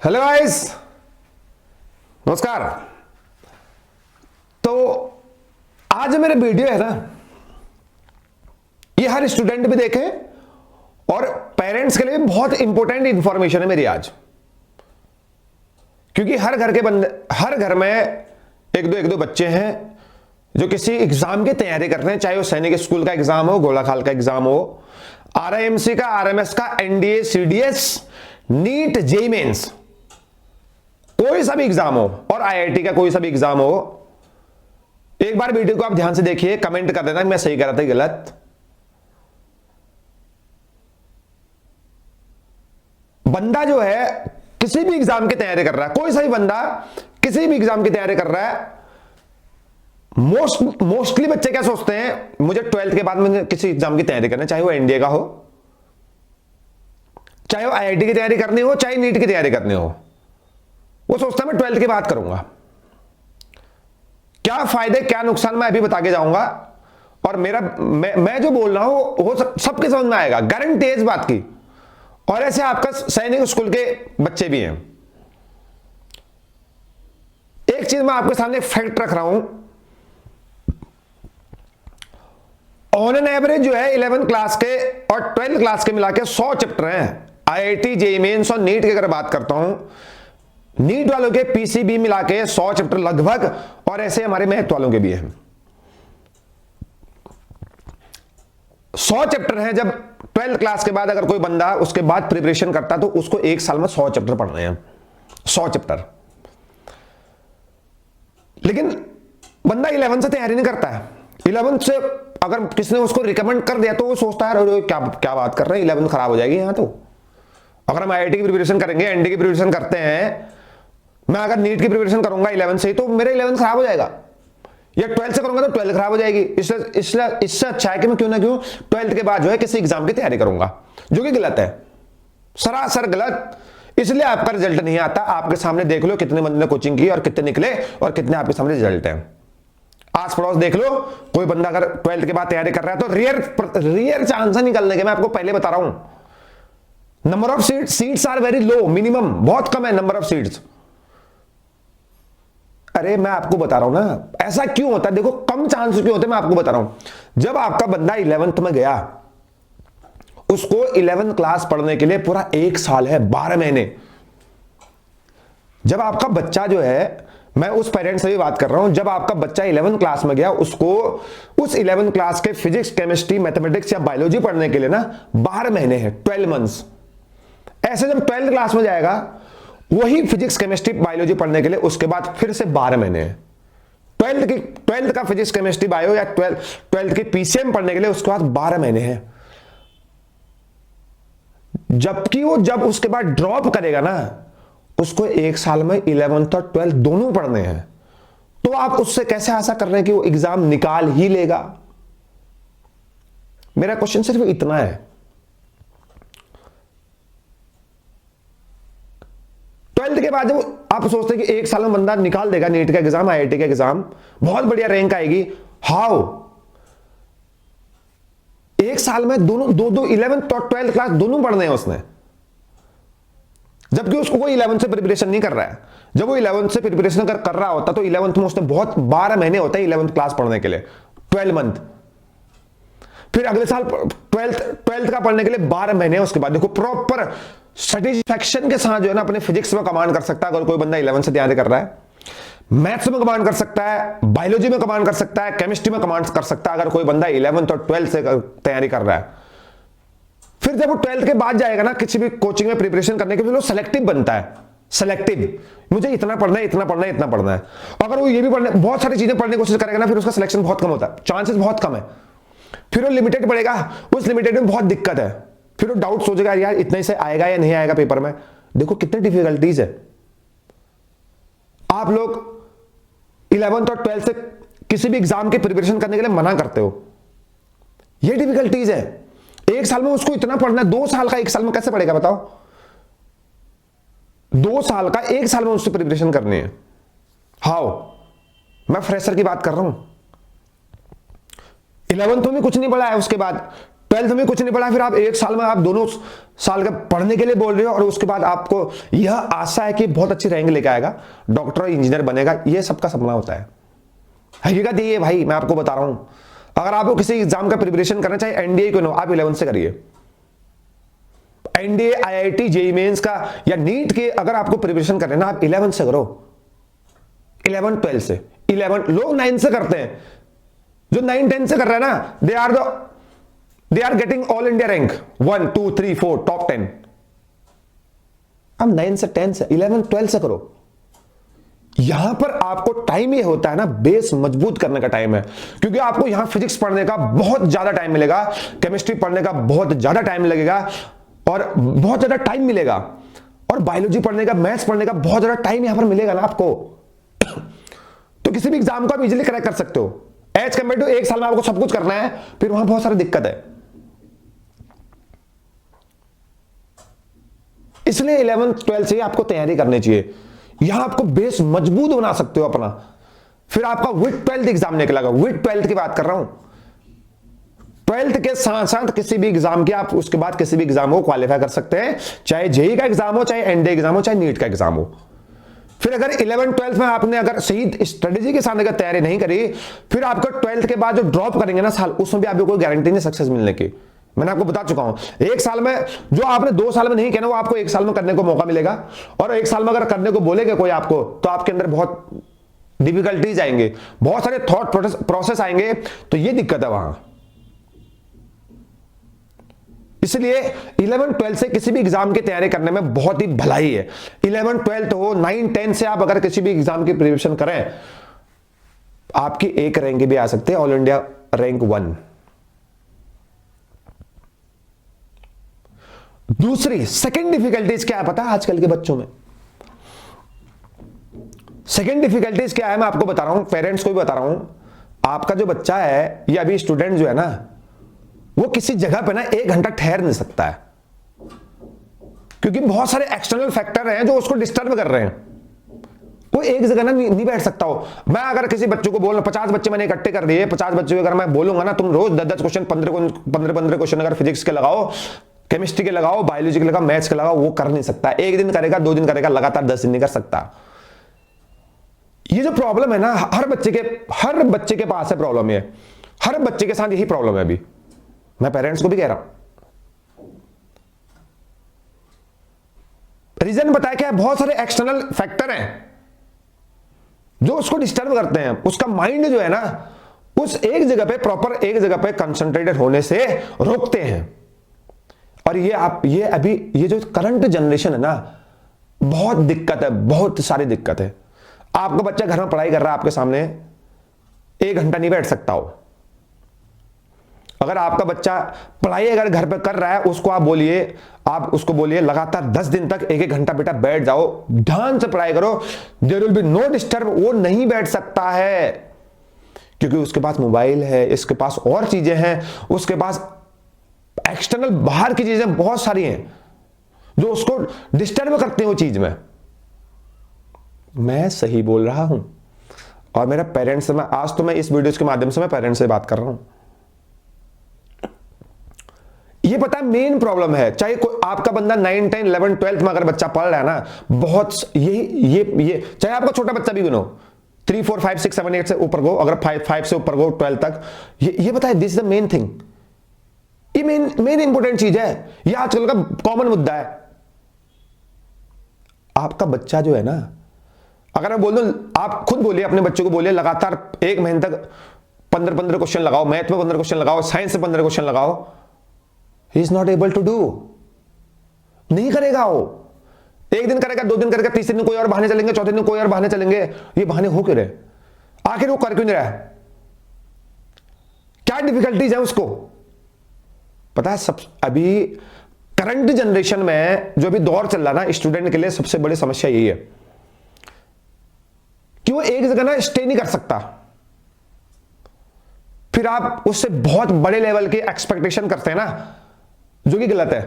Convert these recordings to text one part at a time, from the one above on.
Hello guys, नमस्कार। तो आज जो मेरे वीडियो है ना, ये हर स्टूडेंट भी देखे और पेरेंट्स के लिए बहुत इंपॉर्टेंट इंफॉर्मेशन है मेरी आज। क्योंकि हर घर में एक दो बच्चे हैं जो किसी एग्जाम की तैयारी कर रहे हैं, चाहे वो सैनिक स्कूल का एग्जाम हो, गोलाखाल का एग्जाम हो, आरआईएमसी का, आरएमएस का, NDA, CDS, NEET, JEE mains, कोई सा भी एग्जाम हो, और आईआईटी का कोई सा भी एग्जाम हो। एक बार वीडियो को आप ध्यान से देखिए, कमेंट कर देना मैं सही कर रहा था गलत। बंदा जो है किसी भी एग्जाम की तैयारी कर रहा है, कोई सा भी बंदा किसी भी एग्जाम की तैयारी कर रहा है, मोस्टली बच्चे क्या सोचते हैं, मुझे 12th के बाद मुझे किसी एग्जाम की तैयारी करना है, चाहे वो एनडीए का हो, चाहे वो आईआईटी की तैयारी करनी हो, चाहे नीट की तैयारी करनी हो। वो सोचता है मैं 12th के बाद करूंगा। क्या फायदे क्या नुकसान मैं अभी बता के जाऊंगा, और मैं जो बोल रहा हूं वो सबके समझ में आएगा, गारंटी है इस बात की। और ऐसे आपका सैनिक स्कूल के बच्चे भी हैं। एक चीज मैं आपके सामने फैक्ट रख रहा हूं, ऑन एन एवरेज जो है 11th क्लास के और 12th क्लास के मिला के 100 चैप्टर हैं। आईआईटी, जेईई मेंस और नीट की अगर बात करता हूं, नीट वालों के पीसीबी मिला के 100 चैप्टर लगभग, और ऐसे हमारे मैथ वालों के भी हैं 100 चैप्टर हैं। जब 12th क्लास के बाद अगर कोई बंदा उसके बाद प्रिपरेशन करता तो उसको एक साल में 100 चैप्टर पढ़ने हैं, 100 चैप्टर। लेकिन बंदा 11 से तैयारी नहीं करता है। 11 से अगर किसी ने उसको रिकमेंड कर दिया तो वो सोचता है अरे क्या क्या बात कर रहे हैं, 11 खराब हो जाएगी यहां तो। अगर हम आईआईटी की प्रिपरेशन करेंगे, एनडी की प्रिपरेशन करते हैं, मैं अगर नीट की प्रिपरेशन करूंगा 11 से, तो मेरा 11 खराब हो जाएगा, या 12th से करूंगा तो 12th खराब हो जाएगी। इससे अच्छा है कि मैं क्यों ना क्यों 12th के बाद जो है किसी एग्जाम की तैयारी करूंगा, जो कि गलत है, सरासर गलत। इसलिए आपका रिजल्ट नहीं आता। आपके सामने देख लो कितने बंदे ने कोचिंग की और कितने निकले और कितने आपके सामने रिजल्ट है। आस पड़ोस देख लो, कोई बंदा अगर 12th के बाद तैयारी कर रहा है तो रियर चांस है निकलने के। मैं आपको पहले बता रहा हूं, number of seats are very low, minimum बहुत कम है नंबर ऑफ सीट्स। अरे मैं आपको बता रहा हूं ना, ऐसा क्यों होता है, देखो कम चांस क्यों होते हैं, मैं आपको बता रहा हूं। जब आपका बंदा 11th में गया, उसको 11th क्लास पढ़ने के लिए पूरा 1 साल है, 12 महीने। जब आपका बच्चा जो है, मैं उस पेरेंट्स से भी बात कर रहा हूं, जब आपका बच्चा 11th क्लास में गया, उसको उस 11th क्लास के फिजिक्स, केमिस्ट्री, मैथमेटिक्स या बायोलॉजी पढ़ने के लिए ना 12 महीने हैं, 12 मंथ्स। ऐसे जब 12th क्लास में जाएगा, वही फिजिक्स, केमिस्ट्री, बायोलॉजी पढ़ने के लिए उसके बाद फिर से 12 महीने हैं। 12th का फिजिक्स, केमिस्ट्री, बायो या 12th की पीसीएम पढ़ने के लिए उसके बाद 12 महीने हैं। जबकि वो जब उसके बाद ड्रॉप करेगा ना, उसको 1 साल में 11th और 12th दोनों पढ़ने हैं। तो आप उससे कैसे आशा कर रहे हैं कि वो एग्जाम निकाल ही लेगा? मेरा क्वेश्चन सिर्फ इतना है। 12th के बाद जब आप सोचते हैं कि 1 साल में बंदा निकाल देगा नीट का एग्जाम, आईआईटी का एग्जाम, बहुत बढ़िया रैंक आएगी, हाउ? 1 साल में दोनों 11th और 12th क्लास दोनों पढ़ने हैं उसने, जबकि उसको कोई 11th से प्रिपरेशन नहीं कर रहा है। जब वो 11th से प्रिपरेशन अगर कर रहा होता तो 11th में उसने बहुत 12 महीने होते हैं 11th क्लास पढ़ने के लिए, 12 मंथ। फिर अगले साल 12th का पढ़ने के लिए 12 महीने। उसके बाद देखो प्रॉपर सेटिस्फैक्शन के साथ जो है ना अपने फिजिक्स में कमांड कर सकता है। अगर कोई बंदा 11th से तैयारी कर रहा है, मैथ्स में कमांड कर सकता है, बायोलॉजी में कमांड कर सकता है, केमिस्ट्री में कमांड कर सकता है, अगर कोई बंदा 11th और 12th से तैयारी कर रहा है। फिर जब वो 12th के बाद जाएगा ना किसी भी कोचिंग में प्रिपरेशन करने के लिए, सेलेक्टिव बनता है। सेलेक्टिव, मुझे इतना पढ़ना है, इतना पढ़ना है, इतना पढ़ना है। अगर वो ये भी पढ़ने, बहुत सारी चीजें पढ़ने की कोशिश करेगा ना, फिर उसका सिलेक्शन बहुत कम होता है, चांसेस बहुत कम है। फिर वो लिमिटेड पढ़ेगा, उस लिमिटेड में बहुत दिक्कत है। फिर वो डाउट सोचेगा यार इतने से आएगा या नहीं आएगा पेपर में। देखो कितनी डिफिकल्टीज है। आप लोग 11th और 12th से किसी भी एग्जाम की प्रिपरेशन करने के लिए मना करते हो, ये डिफिकल्टीज है। 1 साल में उसको इतना पढ़ना है, 2 साल का 1 साल में कैसे पढ़ेगा बताओ? 2 साल का 1 साल में उससे प्रिपरेशन करनी है, हाउ? मैं फ्रेशर की बात कर रहा हूं, 11th में कुछ नहीं पढ़ा है, उसके बाद 12th में कुछ नहीं पढ़ा, फिर आप एक साल में आप दोनों साल का पढ़ने के लिए बोल रहे हो, और उसके बाद आपको यह आशा है कि बहुत अच्छी रैंक लेके आएगा, डॉक्टर और इंजीनियर बनेगा। यह सबका सपना होता है। हकीकत ये है भाई, मैं आपको बता रहा हूं, अगर आपको किसी एग्जाम का प्रिपरेशन करना चाहिए, एनडीए क्यों ना, आप 11th से करिए। एनडीए, आईआईटी, जेईई मेंस का या नीट के अगर आपको प्रिपरेशन करना है ना, आप 11th से करो, 11 12 से। 11 लोग 9 से करते हैं, जो 9 10 से कर रहे हैं ना, they are getting all India rank 1 2 3 4 top 10। अब 9 से 10 से 11 12 से करो। यहां पर आपको टाइम ये होता है ना, बेस मजबूत करने का टाइम है, क्योंकि आपको यहां फिजिक्स पढ़ने का बहुत ज्यादा टाइम मिलेगा, केमिस्ट्री पढ़ने का बहुत ज्यादा टाइम लगेगा और बहुत ज्यादा टाइम मिलेगा, और बायोलॉजी पढ़ने का, मैथ्स पढ़ने का बहुत ज्यादा टाइम यहां पर मिलेगा ना आपको। तो किसी भी एग्जाम को आप इजीली क्रैक कर सकते हो, एज कंपेयर टू एक साल में आपको सब कुछ करना है, फिर वहां बहुत सारी दिक्कत है। इसलिए 11th 12th से आपको तैयारी करनी चाहिए। यहां आपको बेस मजबूत बना सकते हो अपना, फिर आपका विद 12th एग्जाम निकलेगा। विद 12th की बात कर रहा हूं, 12th के साथ साथ किसी भी एग्जाम के आप उसके बाद किसी भी एग्जाम को क्वालिफाई कर सकते हैं, चाहे जेईई का एग्जाम हो, चाहे एनडीए एग्जाम हो, चाहे नीट का एग्जाम हो। फिर अगर 11 12 में आपने अगर सही स्ट्रेटेजी के साथ अगर तैयारी नहीं करी, फिर आपका 12th के बाद जो ड्रॉप करेंगे ना साल, उसमें भी आपको कोई गारंटी नहीं सक्सेस मिलने की। मैंने आपको बता चुका हूं, एक साल में जो आपने 2 साल में नहीं किया ना, वो आपको 1 साल में करने को मौका मिलेगा, और 1 साल में अगर करने को बोलेगा कोई आपको, तो आपके अंदर बहुत डिफिकल्टीज आएंगे, बहुत सारे थॉट प्रोसेस आएंगे, तो ये दिक्कत है वहां। इसलिए 11 12 से किसी भी एग्जाम की तैयारी करने में बहुत ही भलाई है। 11 12 हो, 9 10 से आप अगर किसी भी एग्जाम की प्रिपरेशन करें, आपकी एक रैंक भी आ सकते हैं, ऑल इंडिया रैंक 1। दूसरी सेकंड डिफिकल्टीज क्या है पता है आजकल के बच्चों में? सेकंड डिफिकल्टीज क्या है मैं आपको बता रहा हूं, पेरेंट्स को भी बता रहा हूं। आपका जो बच्चा है या अभी स्टूडेंट जो है ना, वो किसी जगह पे ना 1 घंटा ठहर नहीं सकता है, क्योंकि बहुत सारे एक्सटर्नल फैक्टर हैं जो उसको डिस्टर्ब कर रहे हैं। वो एक जगह ना नहीं बैठ सकता हो। मैं अगर किसी बच्चों को बोलूं, 50 बच्चे मैंने इकट्ठे कर दिए, 50 बच्चों को अगर मैं बोलूंगा ना, तुम रोज 10 10 क्वेश्चन, 15 क्वेश्चन अगर फिजिक्स के लगाओ, केमिस्ट्री के लगाओ, बायोलॉजी के लगाओ, मैथ्स के लगाओ, वो कर नहीं सकता। एक दिन करेगा, 2 दिन करेगा, लगातार 10 दिन नहीं कर सकता। ये जो प्रॉब्लम है ना, हर बच्चे के पास है प्रॉब्लम। ये हर बच्चे के साथ यही प्रॉब्लम है। अभी मैं पेरेंट्स को भी कह रहा हूं, रीजन बताया क्या है? बहुत सारे एक्सटर्नल फैक्टर हैं जो उसको डिस्टर्ब करते हैं। उसका माइंड जो है ना, उस एक जगह पे प्रॉपर एक जगह पे कंसंट्रेटेड होने से रोकते हैं। और ये जो करंट जनरेशन है ना, बहुत दिक्कत है, बहुत सारी दिक्कत है। आपका बच्चा घर में पढ़ाई कर रहा है, आपके सामने 1 घंटा नहीं बैठ सकता हो। अगर आपका बच्चा पढ़ाई अगर घर पे कर रहा है, आप उसको बोलिए लगातार 10 दिन तक 1 घंटा बेटा बैठ जाओ, ध्यान से पढ़ाई करो, there will be no disturb. वो नहीं बैठ सकता है, क्योंकि उसके पास मोबाइल है, इसके पास और चीजें हैं, उसके पास एक्सटर्नल बाहर की चीजें बहुत सारी हैं जो उसको डिस्टर्ब करते हैं वो चीज में। मैं सही बोल रहा हूं, और मेरा पेरेंट्स से आज तो मैं इस वीडियो के माध्यम से मैं पेरेंट्स से बात कर रहा हूं। ये पता है मेन प्रॉब्लम है, चाहे कोई आपका बंदा 9 10 11 12 में अगर बच्चा पढ़ रहा है ना, बहुत ये चाहे आपका छोटा बच्चा भी बनो, 3 4 5 6 7 8 से ऊपर गो, अगर 5 से ऊपर गो 12 तक, ये पता है this is the main thing. ये मेन इंपोर्टेंट चीज है, ये आजकल का कॉमन मुद्दा है। आपका बच्चा जो है ना, अगर मैं बोल दूं, आप खुद बोलिए अपने बच्चों को, बोलिए लगातार 1 महीने तक 15 क्वेश्चन लगाओ, मैथ में 15 क्वेश्चन लगाओ, साइंस में 15 क्वेश्चन लगाओ, he is not able to do. नहीं करेगा वो। 1 दिन करेगा, 2 दिन करेगा, तीसरे दिन कोई और बहाने चलेंगे, चौथे दिन कोई और बहाने चलेंगे। ये बहाने हो क्यों रहे? आखिर वो कर क्यों नहीं रहा है? क्या डिफिकल्टीज है उसको पता है? सब अभी करंट जनरेशन में जो भी दौर चल रहा ना, स्टूडेंट के लिए सबसे बड़ी समस्या यही है कि वो एक जगह ना स्टे नहीं कर सकता। फिर आप उससे बहुत बड़े लेवल की एक्सपेक्टेशन करते हैं ना, जो कि गलत है।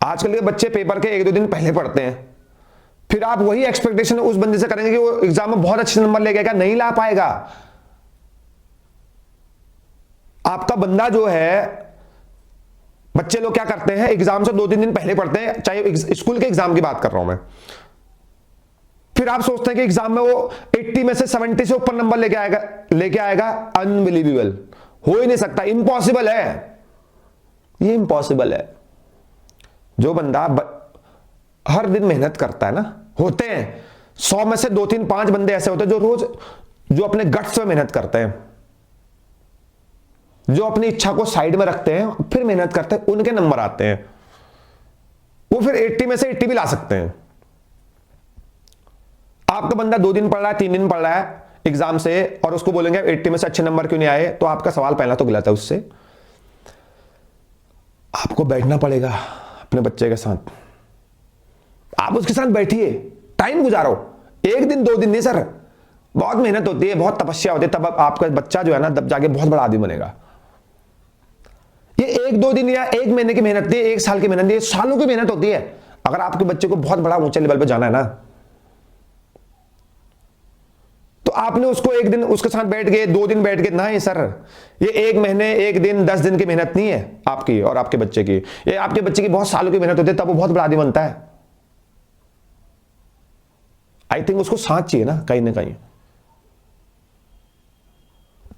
आजकल के बच्चे पेपर के 1 2 दिन पहले पढ़ते हैं, फिर आप वही एक्सपेक्टेशन उस बंदे से करेंगे कि वो एग्जाम में बहुत अच्छे नंबर लेके आएगा, नहीं ला पाएगा। आपका बंदा जो है, बच्चे लोग क्या करते हैं, एग्जाम से 2-3 दिन पहले पढ़ते हैं, चाहे स्कूल के एग्जाम की बात कर रहा हूं मैं। फिर आप सोचते हैं कि एग्जाम में वो 80 में से 70 से ऊपर नंबर लेके आएगा। अनबिलीवेबल, हो ही नहीं सकता, इम्पॉसिबल है, ये इम्पॉसिबल है। जो बंदा हर दिन मेहनत करता है ना, होते हैं 100 में से 2-3-5 बंदे ऐसे होते हैं जो रोज, जो अपने गट्स में मेहनत करते हैं, जो अपनी इच्छा को साइड में रखते हैं, फिर मेहनत करते हैं, उनके नंबर आते हैं। वो फिर 80 में से 80 भी ला सकते हैं। आपका बंदा 2 दिन पढ़ रहा है, 3 दिन पढ़ रहा है एग्जाम से, और उसको बोलेंगे 80 में से अच्छे नंबर क्यों नहीं आए, तो आपका सवाल पहला तो गलत है। उससे आपको बैठना पड़ेगा अपने बच्चे के साथ, आप उसके साथ बैठिए, टाइम गुजारो, 1 दिन 2 दिन नहीं सर, बहुत मेहनत होती है, बहुत तपस्या होती है, तब आपका बच्चा जो है ना, तब जाके बहुत बड़ा आदमी बनेगा। ये 1-2 दिन या 1 महीने की मेहनत नहीं है, 1 साल की मेहनत नहीं है, सालों की मेहनत होती है। अगर आपके बच्चे को बहुत बड़ा ऊंचे लेवल पे जाना है ना, तो आपने उसको 1 दिन उसके साथ बैठ गए, 2 दिन बैठ गए, नहीं सर, ये 1 महीने 1 दिन 10 दिन की मेहनत नहीं है आपकी और आपके बच्चे की, ये आपके बच्चे की बहुत सालों की मेहनत होती है, तब वो बहुत बड़ा आदमी बनता है। आई थिंक उसको साथ चाहिए ना कहीं।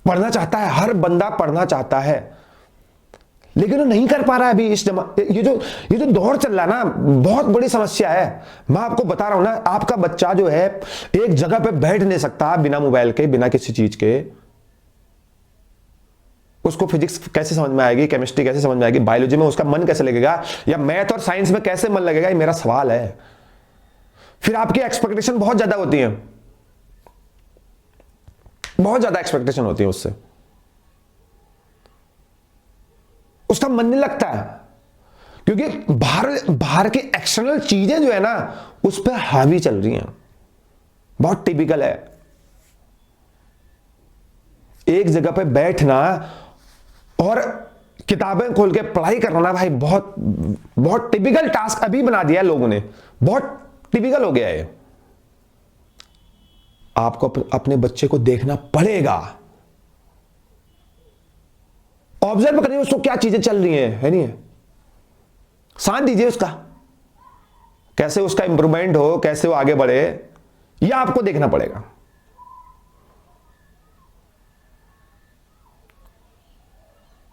पढ़ना चाहता है, हर बंदा पढ़ना चाहता है, लेकिन वो नहीं कर पा रहा है अभी। ये जो दौर चल रहा है ना, बहुत बड़ी समस्या है। मैं आपको बता रहा हूं ना, आपका बच्चा जो है एक जगह पे बैठ नहीं सकता बिना मोबाइल के, बिना किसी चीज के। उसको फिजिक्स कैसे समझ में आएगी, केमिस्ट्री कैसे समझ में आएगी, बायोलॉजी में उसका मन कैसे लगेगा, या मैथ और साइंस में कैसे मन लगेगा, ये मेरा सवाल है। फिर आपकी एक्सपेक्टेशन बहुत ज्यादा होती है, बहुत ज्यादा एक्सपेक्टेशन होती है उससे, उसका मन नहीं लगता है, क्योंकि बाहर की एक्सटर्नल चीजें जो है ना उस पर हावी चल रही हैं। बहुत टिपिकल है, एक जगह पे बैठना और किताबें खोल के पढ़ाई करना भाई, बहुत बहुत टिपिकल टास्क अभी बना दिया है लोगों ने, बहुत टिपिकल हो गया है। आपको अपने बच्चे को देखना पड़ेगा, ऑब्जर्व करिए उसको क्या चीजें चल रही हैं, है नहीं, साथ दीजिए उसका, कैसे उसका इंप्रूवमेंट हो, कैसे वो आगे बढ़े, यह आपको देखना पड़ेगा।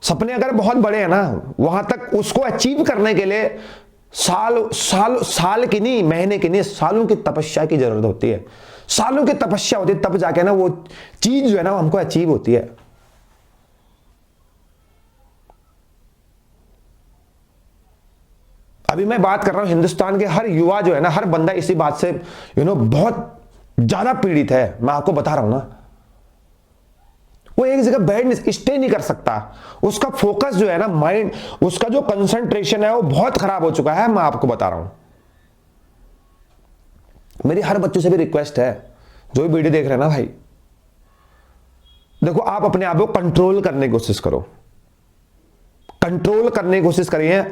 सपने अगर बहुत बड़े हैं ना, वहां तक उसको अचीव करने के लिए साल की नहीं, महीने की नहीं, सालों की तपस्या की जरूरत होती है। सालों की तपस्या होती है, तब जाके ना वो चीज जो है ना हमको अचीव होती है। अभी मैं बात कर रहा हूं, हिंदुस्तान के हर युवा जो है ना, हर बंदा इसी बात से बहुत ज्यादा पीड़ित है। मैं आपको बता रहा हूं ना, वो एक जगह स्टे नहीं कर सकता, उसका फोकस जो है ना, माइंड, उसका जो कंसंट्रेशन है वो बहुत खराब हो चुका है। मैं आपको बता रहा हूं, मेरी हर बच्चों से भी रिक्वेस्ट है, जो भी वीडियो देख रहे हैं ना भाई, देखो आप अपने आप को कंट्रोल करने की कोशिश करो, कंट्रोल करने की कोशिश करिए।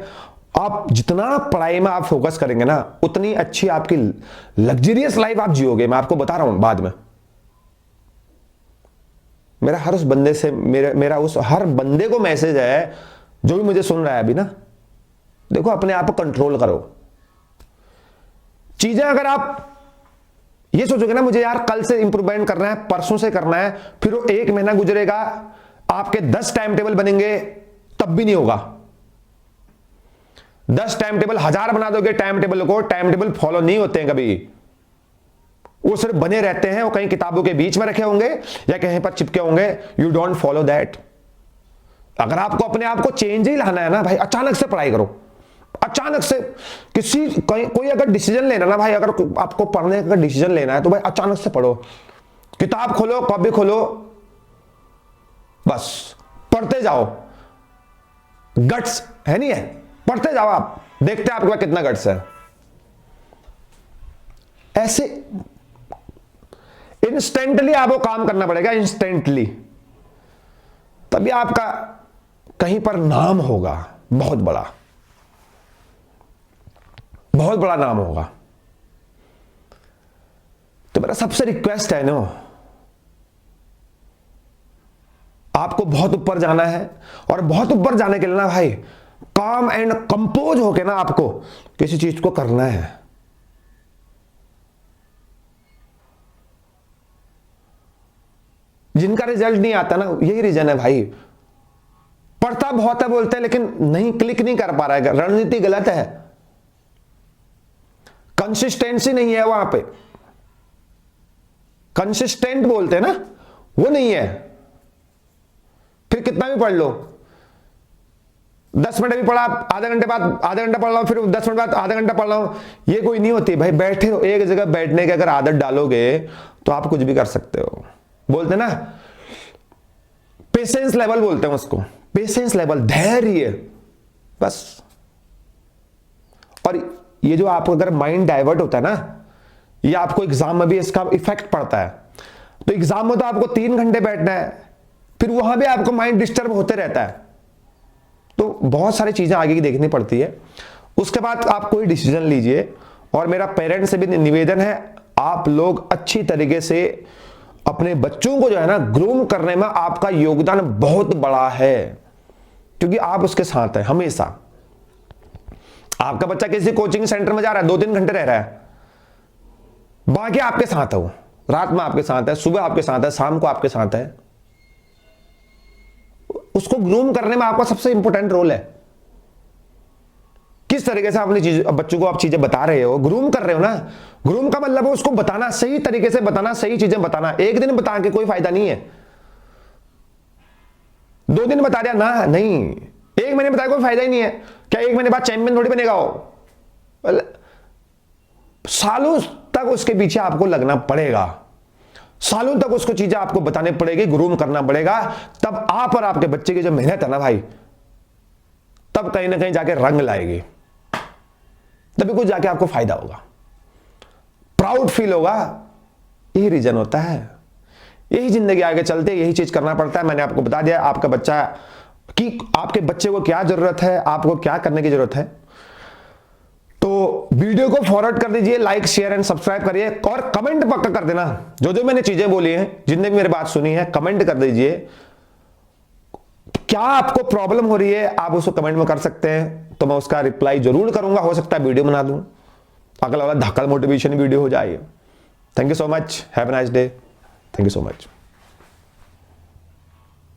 आप जितना पढ़ाई में आप फोकस करेंगे ना, उतनी अच्छी आपकी लग्जरियस लाइफ आप जियोगे। मैं आपको बता रहा हूं बाद में, मेरा हर उस बंदे से मेरा उस हर बंदे को मैसेज है जो भी मुझे सुन रहा है अभी ना, देखो अपने आप को कंट्रोल करो। चीजें अगर आप ये सोचोगे ना, मुझे यार कल से इंप्रूवमेंट करना है, परसों से करना है, फिर वो 1 महीना गुजरेगा, आपके 10 टाइम टेबल बनेंगे, तब भी नहीं होगा। 10 टाइम टेबल 1000 बना दोगे टाइम टेबल को, टाइम टेबल फॉलो नहीं होते हैं कभी, वो सिर्फ बने रहते हैं, वो कहीं किताबों के बीच में रखे होंगे या कहीं पर चिपके होंगे। You don't follow that. अगर आपको अपने आप को चेंज ही लाना है ना भाई, अचानक से पढ़ाई करो, अचानक से कोई अगर डिसीजन लेना ना भाई, अगर आपको पढ़ने का डिसीजन लेना है तो भाई अचानक से पढ़ो, किताब खोलो, कॉपी खोलो, बस पढ़ते जाओ। गट्स है नहीं है, पढ़ते जाओ, आप देखते हैं आपके पास कितना गट्स है। ऐसे इंस्टेंटली आपको काम करना पड़ेगा, इंस्टेंटली, तभी आपका कहीं पर नाम होगा, बहुत बड़ा, बहुत बड़ा नाम होगा। तो मेरा सबसे रिक्वेस्ट है ना, आपको बहुत ऊपर जाना है, और बहुत ऊपर जाने के लिए ना भाई काम एंड कंपोज होके ना आपको किसी चीज को करना है। जिनका रिजल्ट नहीं आता ना, यही रीजन है भाई, पढ़ता बहुत है बोलते हैं लेकिन नहीं, क्लिक नहीं कर पा रहा है, रणनीति गलत है, कंसिस्टेंसी नहीं है वहां पे, कंसिस्टेंट बोलते हैं ना वो नहीं है। फिर कितना भी पढ़ लो, 10 मिनट भी पढ़ा, आधे घंटे बाद आधा घंटा पढ़ रहा हूं, फिर 10 मिनट बाद आधा घंटा पढ़ रहा हूं, ये कोई नहीं होती भाई। बैठे रहो एक जगह, बैठने की अगर आदत डालोगे तो आप कुछ भी कर सकते हो। बोलते ना पेशेंस लेवल बोलते हैं उसको, पेशेंस लेवल, धैर्य, बस। और ये जो आपको अगर माइंड डाइवर्ट होता है ना, ये आपको एग्जाम में भी इसका इफेक्ट पड़ता है। तो एग्जाम में तो आपको 3 घंटे बैठना है, फिर वहां भी आपको माइंड डिस्टर्ब होते रहता है, तो बहुत सारी चीजें आगे की देखनी पड़ती है। उसके बाद आप कोई डिसीजन लीजिए। और मेरा पेरेंट्स से भी निवेदन है, आप लोग अच्छी तरीके से अपने बच्चों को जो है ना ग्रूम करने में आपका योगदान बहुत बड़ा है, क्योंकि आप उसके साथ हैं हमेशा। आपका बच्चा किसी कोचिंग सेंटर में जा रहा है, 2-3 घंटे रह रहा है, बाकी आपके साथ है, वो रात में आपके साथ है, सुबह आपके साथ है, शाम को आपके साथ है। उसको ग्रूम करने में आपका सबसे इंपॉर्टेंट रोल है। किस तरीके से अपनी चीज, बच्चों को आप चीजें बता रहे हो, ग्रूम कर रहे हो ना। ग्रूम का मतलब है उसको बताना, सही तरीके से बताना, सही चीजें बताना। एक दिन बता के कोई फायदा नहीं है, 2 दिन बता दिया ना, नहीं, 1 महीने बताया कोई फायदा ही नहीं है। क्या 1 महीने बाद चैंपियन थोड़ी बनेगा वो, सालों तक उसके पीछे आपको लगना पड़ेगा, सालों तक उसको चीजें आपको बतानी पड़ेगी, ग्रूम करना पड़ेगा। तब आप और आपके बच्चे की जो मेहनत है ना भाई, तब कहीं ना कहीं जाके रंग लाएगी, तभी कुछ जाके आपको फायदा होगा, प्राउड फील होगा। यही रीजन होता है, यही जिंदगी आगे चलते यही चीज करना पड़ता है। मैंने आपको बता दिया आपका बच्चा कि आपके बच्चे को क्या जरूरत है, आपको क्या करने की जरूरत है। तो वीडियो को फॉरवर्ड कर दीजिए, लाइक शेयर एंड सब्सक्राइब करिए, और कमेंट पक्का कर देना। जो जो मैंने चीजें बोली हैं, जिनने भी मेरी बात सुनी है, कमेंट कर दीजिए। क्या आपको प्रॉब्लम हो रही है, आप उसको कमेंट में कर सकते हैं, तो मैं उसका रिप्लाई जरूर करूंगा। हो सकता है वीडियो बना दूं, अगला वाला धक्का मोटिवेशन वीडियो हो जाए। Thank you so much, have a nice day, thank you so much.